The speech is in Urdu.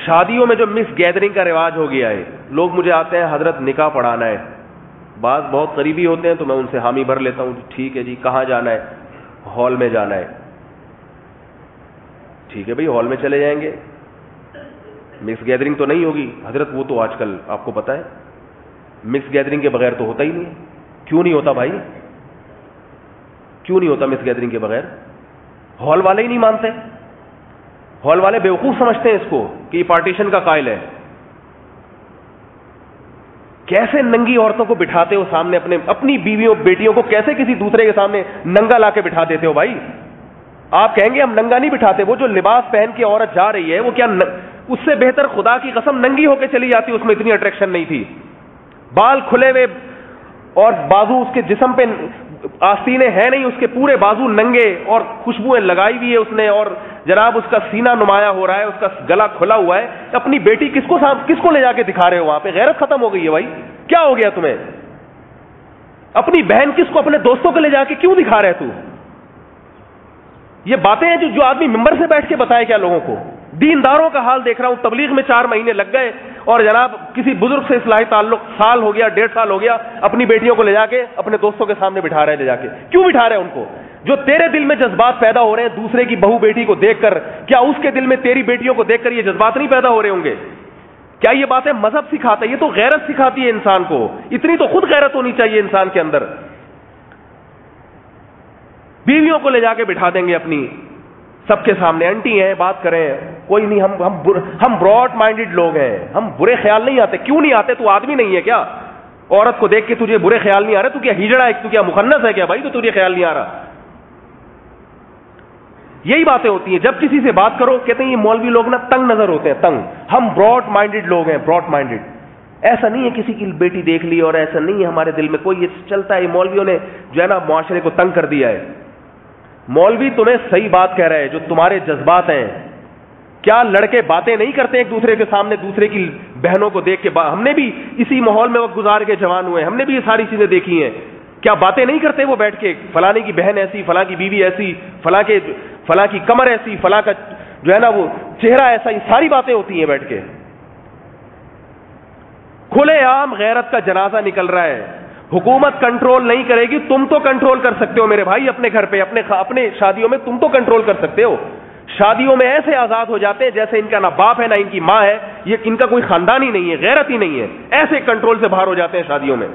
شادیوں میں جو مکس گیدرنگ کا رواج ہو گیا ہے, لوگ مجھے آتے ہیں حضرت نکاح پڑھانا ہے, بعض بہت قریبی ہوتے ہیں تو میں ان سے حامی بھر لیتا ہوں, ٹھیک ہے جی کہاں جانا ہے, ہال میں جانا ہے, ٹھیک ہے بھائی ہال میں چلے جائیں گے, مکس گیدرنگ تو نہیں ہوگی. حضرت وہ تو آج کل آپ کو پتہ ہے مکس گیدرنگ کے بغیر تو ہوتا ہی نہیں ہے. کیوں نہیں ہوتا بھائی, کیوں نہیں ہوتا مکس گیدرنگ کے بغیر؟ ہال والے ہی نہیں مانتے, ہال والے بیوقوف سمجھتے ہیں اس کو کہ یہ پارٹیشن کا قائل ہے. کیسے ننگی عورتوں کو بٹھاتے ہو سامنے, اپنی بیویوں بیٹیوں کو کیسے کسی دوسرے کے سامنے ننگا لا کے بٹھا دیتے ہو بھائی. آپ کہیں گے ہم ننگا نہیں بٹھاتے, وہ جو لباس پہن کے عورت جا رہی ہے وہ کیا اس سے بہتر خدا کی قسم ننگی ہو کے چلی جاتی, اس میں اتنی اٹریکشن نہیں تھی. بال کھلے ہوئے اور بازو اس کے جسم پہ آستینے ہیں نہیں, اس کے پورے بازو ننگے اور خوشبوئیں لگائی ہوئی ہے اس نے, اور جناب اس کا سینہ نمایاں ہو رہا ہے, اس کا گلا کھلا ہوا ہے. اپنی بیٹی کس کو لے جا کے دکھا رہے ہو وہاں پہ؟ غیرت ختم ہو گئی ہے بھائی, کیا ہو گیا تمہیں؟ اپنی بہن کس کو اپنے دوستوں کو لے جا کے کیوں دکھا رہے تو؟ یہ باتیں ہیں جو آدمی ممبر سے بیٹھ کے بتائے کیا لوگوں کو؟ دینداروں کا حال دیکھ رہا ہوں, تبلیغ میں 4 مہینے لگ گئے اور جناب کسی بزرگ سے اصلاحی تعلق سال ہو گیا, 1.5 سال ہو گیا, اپنی بیٹیوں کو لے جا کے اپنے دوستوں کے سامنے بٹھا رہے, لے جا کے کیوں بٹھا رہے ہیں ان کو؟ جو تیرے دل میں جذبات پیدا ہو رہے ہیں دوسرے کی بہو بیٹی کو دیکھ کر, کیا اس کے دل میں تیری بیٹیوں کو دیکھ کر یہ جذبات نہیں پیدا ہو رہے ہوں گے؟ کیا یہ باتیں مذہب سکھاتا ہے؟ یہ تو غیرت سکھاتی ہے انسان کو. اتنی تو خود غیرت ہونی چاہیے انسان کے اندر. بیویوں کو لے جا کے بٹھا دیں گے اپنی سب کے سامنے, انٹی ہیں بات کریں, کوئی نہیں, ہم براڈ مائنڈڈ لوگ ہیں, ہم برے خیال نہیں آتے. کیوں نہیں آتے؟ تو آدمی نہیں ہے کیا؟ عورت کو دیکھ کے تجھے برے خیال نہیں آ رہے؟ تو کیا ہجڑا ہے, تو کیا مخنث ہے کیا بھائی تو تجھے خیال نہیں آ رہا؟ یہی باتیں ہوتی ہیں. جب کسی سے بات کرو کہتے ہیں یہ مولوی لوگ نا تنگ نظر ہوتے ہیں, تنگ. ہم براڈ مائنڈڈ لوگ ہیں, براڈ مائنڈڈ. ایسا نہیں ہے کسی کی بیٹی دیکھ لی اور ایسا نہیں ہے ہمارے دل میں کوئی, یہ چلتا ہے. مولویوں نے جو ہے نا معاشرے کو تنگ کر دیا ہے. مولوی تمہیں صحیح بات کہہ رہے ہیں, جو تمہارے جذبات ہیں. کیا لڑکے باتیں نہیں کرتے ایک دوسرے کے سامنے دوسرے کی بہنوں کو دیکھ کے؟ ہم نے بھی اسی ماحول میں وقت گزار کے جوان ہوئے, ہم نے بھی یہ ساری چیزیں دیکھی ہیں. کیا باتیں نہیں کرتے وہ بیٹھ کے, فلاں کی بہن ایسی, فلاں کی بیوی ایسی, فلاں کی کمر ایسی, فلاں کا جو ہے نا وہ چہرہ ایسا, یہ ساری باتیں ہوتی ہیں بیٹھ کے. کھلے عام غیرت کا جنازہ نکل رہا ہے. حکومت کنٹرول نہیں کرے گی, تم تو کنٹرول کر سکتے ہو میرے بھائی. اپنے گھر پہ اپنے شادیوں میں تم تو کنٹرول کر سکتے ہو. شادیوں میں ایسے آزاد ہو جاتے ہیں جیسے ان کا نہ باپ ہے نہ ان کی ماں ہے, یہ ان کا کوئی خاندان ہی نہیں ہے, غیرت ہی نہیں ہے. ایسے کنٹرول سے باہر ہو جاتے ہیں شادیوں میں.